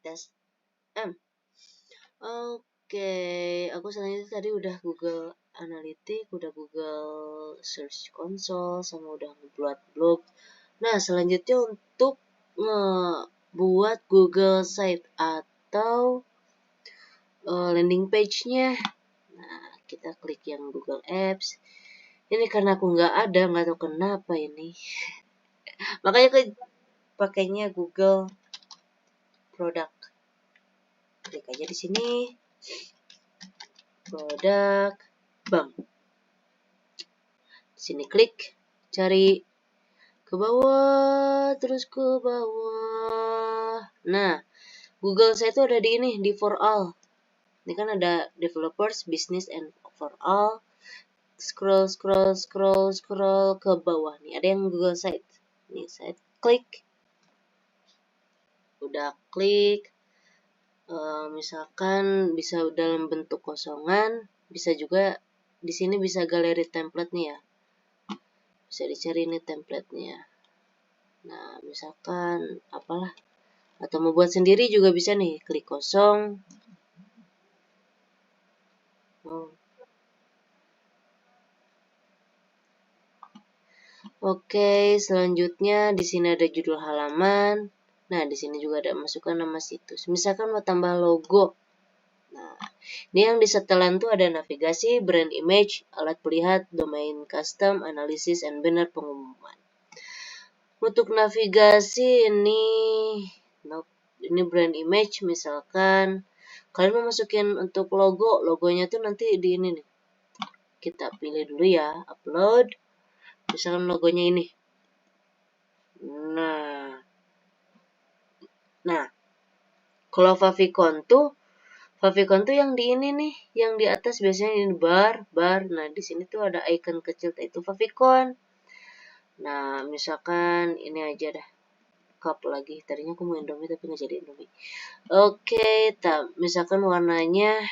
Tes. Oke, aku selanjutnya tadi udah Google Analytics, udah Google Search Console, sama udah ngebuat blog. Nah, selanjutnya untuk ngebuat Google Site atau landing page-nya. Nah, kita klik yang Google Apps. Ini karena aku nggak tahu kenapa ini. Makanya aku pakainya Google Product. Klik aja di sini. Produk, bang. Di sini klik, cari ke bawah, terus ke bawah. Nah, Google saya itu ada di ini, di for all. Ini kan ada developers, business, and for all. Scroll ke bawah. Nih ada yang Google Site. Nih saya klik. Udah klik. Misalkan bisa dalam bentuk kosongan, bisa juga di sini bisa galeri template nih ya. Bisa dicari nih template-nya. Nah, misalkan apalah, atau mau buat sendiri juga bisa nih, klik kosong. Oke, selanjutnya di sini ada judul halaman. Nah, di sini juga ada masukkan nama situs. Misalkan mau tambah logo. Nah, ini yang di setelan tuh ada navigasi, brand image, alat pelihat, domain custom, analisis, and banner pengumuman. Untuk navigasi ini brand image, misalkan kalian mau masukin untuk logonya tuh nanti di ini nih. Kita pilih dulu ya, upload. Misalkan logonya ini. Nah, kalau favicon tuh yang di ini nih, yang di atas biasanya ini bar. Nah, di sini tuh ada icon kecil itu favicon. Nah, misalkan ini aja dah. Cup lagi. Tadinya aku mau Indomie tapi nggak jadi Indomie. Oke, misalkan warnanya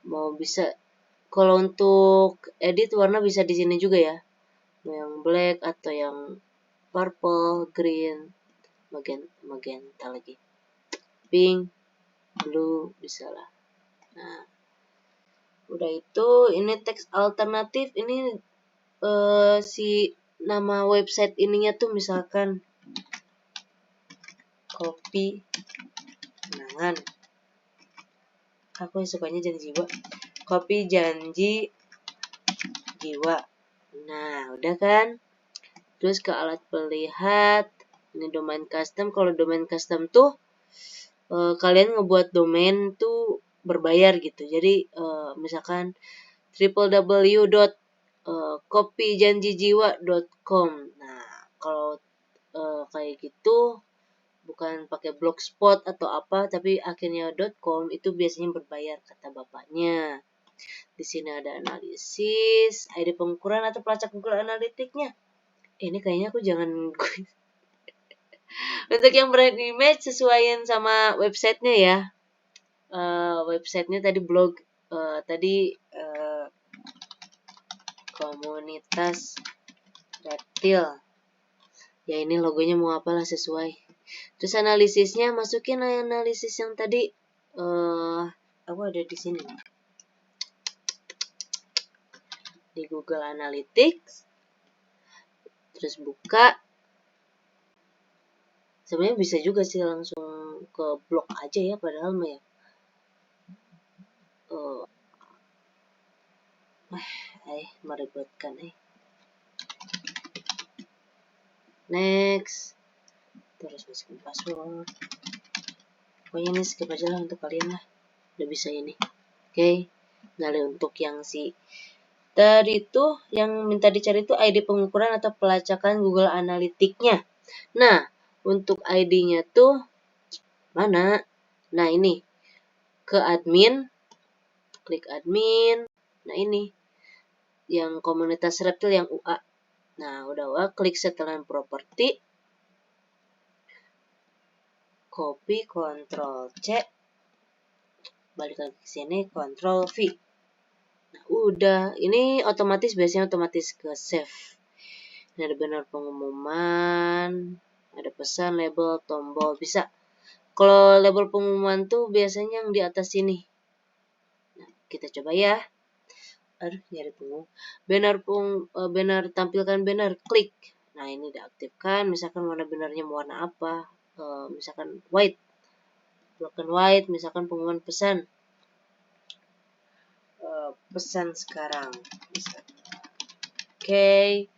mau bisa. Kalau untuk edit warna bisa di sini juga ya. Mau yang black atau yang purple, green, magenta lagi. Pink, blue bisa lah. Nah, udah itu ini teks alternatif ini si nama website ininya tuh misalkan kopi kenangan. Aku sukanya janji jiwa. Kopi janji jiwa. Nah, udah kan? Terus ke alat pelihat. Ini domain custom. Kalau domain custom tuh kalian ngebuat domain tuh berbayar gitu. Jadi misalkan www.kopijanjijiwa.com. Nah, kalau kayak gitu bukan pakai blogspot atau apa, tapi akhirnya .com itu biasanya berbayar kata bapaknya. Di sini ada analisis, ID pengukuran atau pelacak Google Analytics-nya. Ini kayaknya aku jangan untuk yang brand image sesuaiin sama websitenya ya. Websitenya tadi blog, komunitas reptil. Ya ini logonya mau apalah sesuai. Terus analisisnya masukin analisis yang tadi. Aku ada di sini. Di Google Analytics. Terus buka. Sebenarnya bisa juga sih langsung ke blog aja ya, padahal mah ya. Meribetkan Next. Terus masukin password. Pokoknya ini skip aja lah untuk kalian lah. Udah bisa ini. Oke. Nah, untuk yang tadi tuh yang minta dicari itu ID pengukuran atau pelacakan Google Analytics-nya. Nah, untuk ID-nya tuh mana? Nah, ini. Ke admin. Klik admin. Nah, ini. Yang komunitas reptil yang UA. Nah, udah UA. Klik setelan properti. Copy, Ctrl C. Balik lagi ke sini, Ctrl V. Nah, udah. Ini biasanya otomatis ke save. Ini ada banner pengumuman, ada pesan, label, tombol, bisa. Kalau label pengumuman tuh biasanya yang di atas sini. Nah, kita coba ya. Aduh, nyari pengumuman. Banner, tampilkan banner, klik. Nah, ini diaktifkan. Misalkan warna bannernya mau warna apa? Misalkan white, black and white. Misalkan pengumuman pesan. Pesan sekarang. Oke.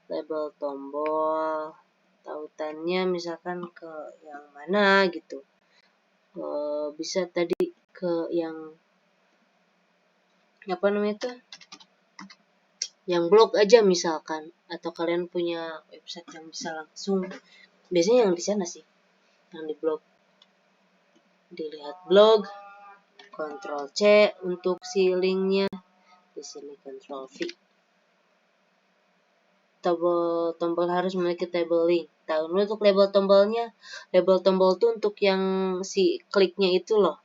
Label tombol, tautannya misalkan ke yang mana gitu. Bisa tadi ke yang apa namanya itu, yang blog aja misalkan, atau kalian punya website yang bisa langsung, biasanya yang di sana sih, yang di blog. Dilihat blog, Ctrl C untuk si linknya, di sini Ctrl V. Tombol harus memiliki table link. Nah, untuk label tombolnya, label tombol itu untuk yang si kliknya itu loh.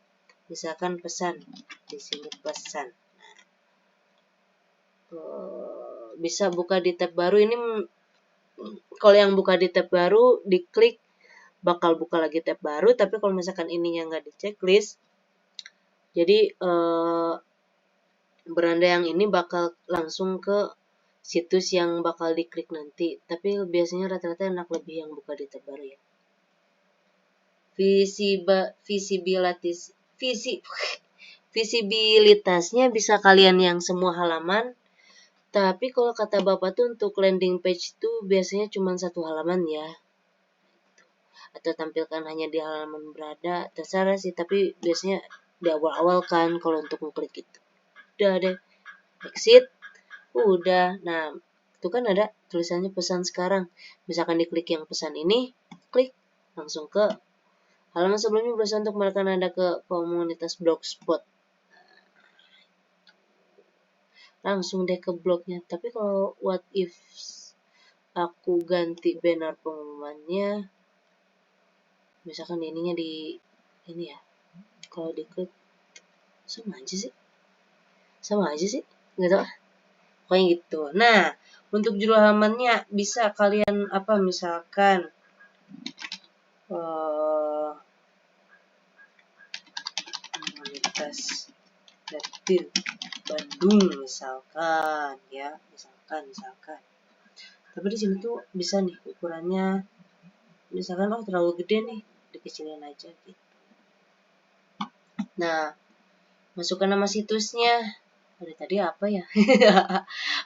Misalkan pesan, di sini pesan. Bisa buka di tab baru. Ini kalau yang buka di tab baru, diklik bakal buka lagi tab baru. Tapi kalau misalkan ininya nggak di checklist, jadi beranda yang ini bakal langsung ke situs yang bakal diklik nanti. Tapi biasanya rata-rata enak lebih yang buka di tab baru ya. Visibilitasnya bisa kalian yang semua halaman. Tapi kalau kata Bapak tuh untuk landing page itu biasanya cuma satu halaman ya. Atau tampilkan hanya di halaman berada. Terserah sih, tapi biasanya di awal-awal kan kalau untuk ngeklik itu. Udah deh. Exit. Udah. Nah, itu kan ada tulisannya pesan sekarang. Misalkan diklik yang pesan ini, klik langsung ke halaman sebelumnya. Berusaha untuk menekan Anda ke komunitas Blogspot. Langsung deh ke blognya. Tapi kalau what if aku ganti banner pengumumannya, misalkan ininya di ini ya, kalau diklik sama aja sih nggak tahu, pokoknya gitu. Nah, untuk judul halamannya bisa kalian apa, misalkan komunitas reptil Bandung misalkan ya, misalkan. Tapi di sini tuh bisa nih ukurannya, misalkan terlalu gede nih, dikecilin aja gitu. Nah, masukkan nama situsnya. Dari tadi apa ya?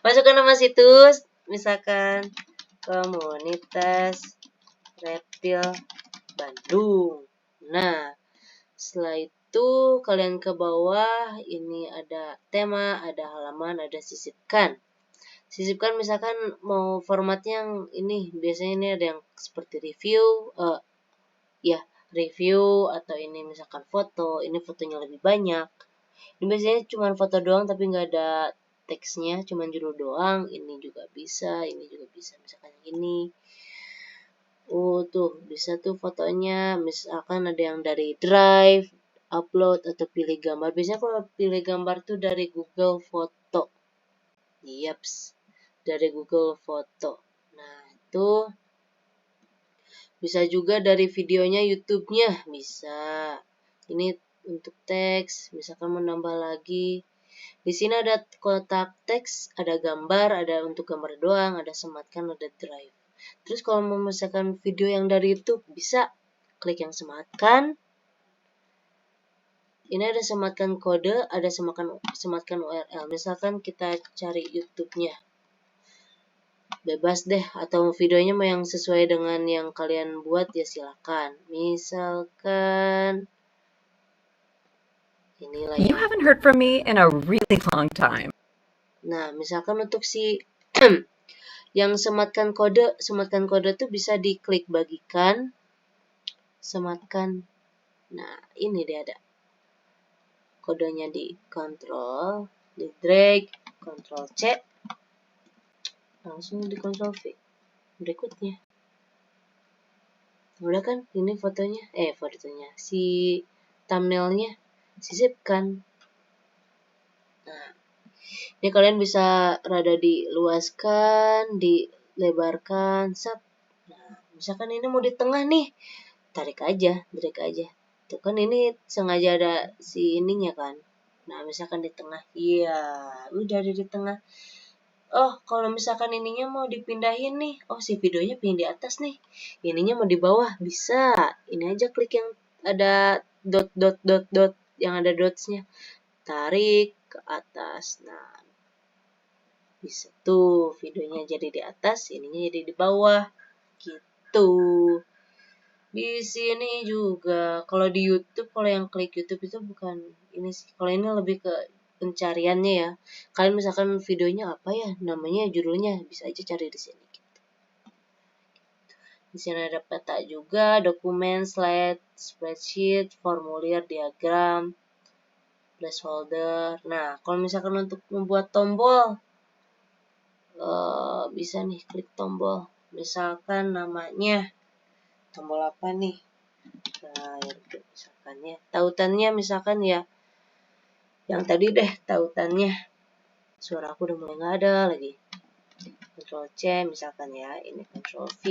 Masukkan nama situs, misalkan komunitas reptil Bandung. Nah, setelah itu kalian ke bawah, ini ada tema, ada halaman, ada sisipkan. Sisipkan misalkan mau formatnya yang ini, biasanya ini ada yang seperti review, review, atau ini misalkan foto, ini fotonya lebih banyak. Ini biasanya cuma foto doang tapi nggak ada teksnya, cuma judul doang. Ini juga bisa, misalkan ini. Tuh bisa tuh fotonya, misalkan ada yang dari Drive, upload, atau pilih gambar. Biasanya kalau pilih gambar tuh dari Google Foto. Yaps, dari Google Foto. Nah, itu bisa juga dari videonya YouTube-nya, bisa. Ini untuk teks, misalkan menambah lagi. Di sini ada kotak teks, ada gambar, ada untuk gambar doang, ada sematkan, ada drive. Terus kalau mau misalkan video yang dari YouTube, bisa klik yang sematkan. Ini ada sematkan kode, ada sematkan URL. Misalkan kita cari YouTube-nya. Bebas deh, atau videonya mau yang sesuai dengan yang kalian buat ya silakan. Misalkan inilah You haven't heard from me in a really long time. Nah, misalkan untuk si yang sematkan kode tuh bisa diklik bagikan, sematkan. Nah, ini dia ada kodenya, di kontrol, di drag, Ctrl C, langsung di Ctrl V berikutnya. Udah kan, ini fotonya, si thumbnailnya, sisipkan. Nah, ini kalian bisa rada diluaskan, dilebarkan, misalkan ini mau di tengah nih, tarik aja. Tuh kan ini sengaja ada si ininya kan. Nah, misalkan di tengah, iya, udah ada di tengah. Oh, kalau misalkan ininya mau dipindahin nih, oh si videonya pingin di atas nih, ininya mau di bawah, bisa. Ini aja klik yang ada dot yang ada dotsnya, tarik ke atas. Nah, bisa tuh videonya jadi di atas, ininya jadi di bawah, gitu. Di sini juga, kalau di YouTube, kalau yang klik YouTube itu bukan ini sih. Kalau ini lebih ke pencariannya ya. Kalian misalkan videonya apa ya, namanya, judulnya, bisa aja cari di sini. Gitu. Di sini ada peta juga, dokumen, slide, spreadsheet, formulir, diagram, placeholder. Nah, kalau misalkan untuk membuat tombol, bisa nih klik tombol. Misalkan namanya tombol apa nih? Nah, misalkan ya, tautannya misalkan ya, yang tadi deh tautannya. Suara aku udah mulai nggak ada lagi. Ctrl C misalkan ya, ini Ctrl V,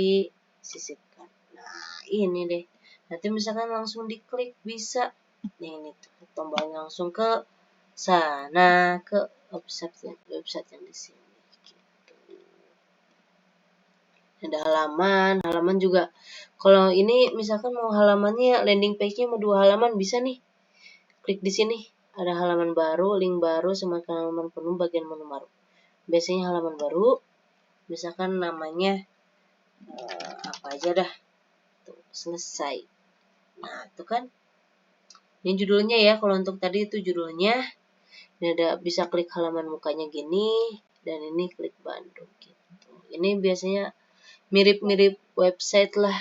sisipkan. Nah, ini deh. Nanti misalkan langsung diklik bisa. Ini tuh tombolnya langsung ke sana, ke website yang di sini. Gitu. Ada halaman juga. Kalau ini misalkan mau halamannya, landing page-nya mau 2 halaman, bisa nih. Klik di sini, ada halaman baru, link baru, semakin halaman penuh, bagian menu baru. Biasanya halaman baru, misalkan namanya apa aja dah. Tuh, selesai. Nah, itu kan. Ini judulnya ya, kalau untuk tadi itu judulnya. Ini ada bisa klik halaman mukanya gini, dan ini klik Bandung gitu. Ini biasanya mirip-mirip website lah.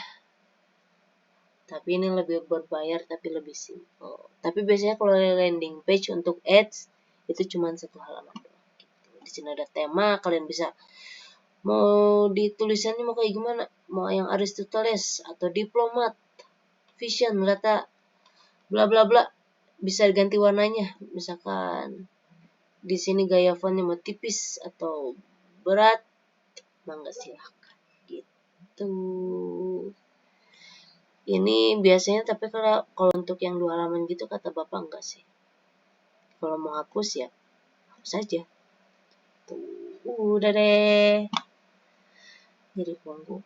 Tapi ini lebih berbayar, tapi lebih simple. Tapi biasanya kalau landing page untuk ads, itu cuma 1 halaman doang. Gitu. Di sini ada tema, kalian bisa mau ditulisannya mau kayak gimana? Mau yang Aristoteles atau diplomat, vision, data, bla bla bla. Bisa ganti warnanya. Misalkan di sini gaya fontnya mau tipis atau berat, mangga silahkan. Gitu. Ini biasanya, tapi kalau untuk yang 2 halaman gitu kata bapak enggak sih. Kalau mau hapus ya hapus aja. Tuh, udah deh. Jadi ganggu.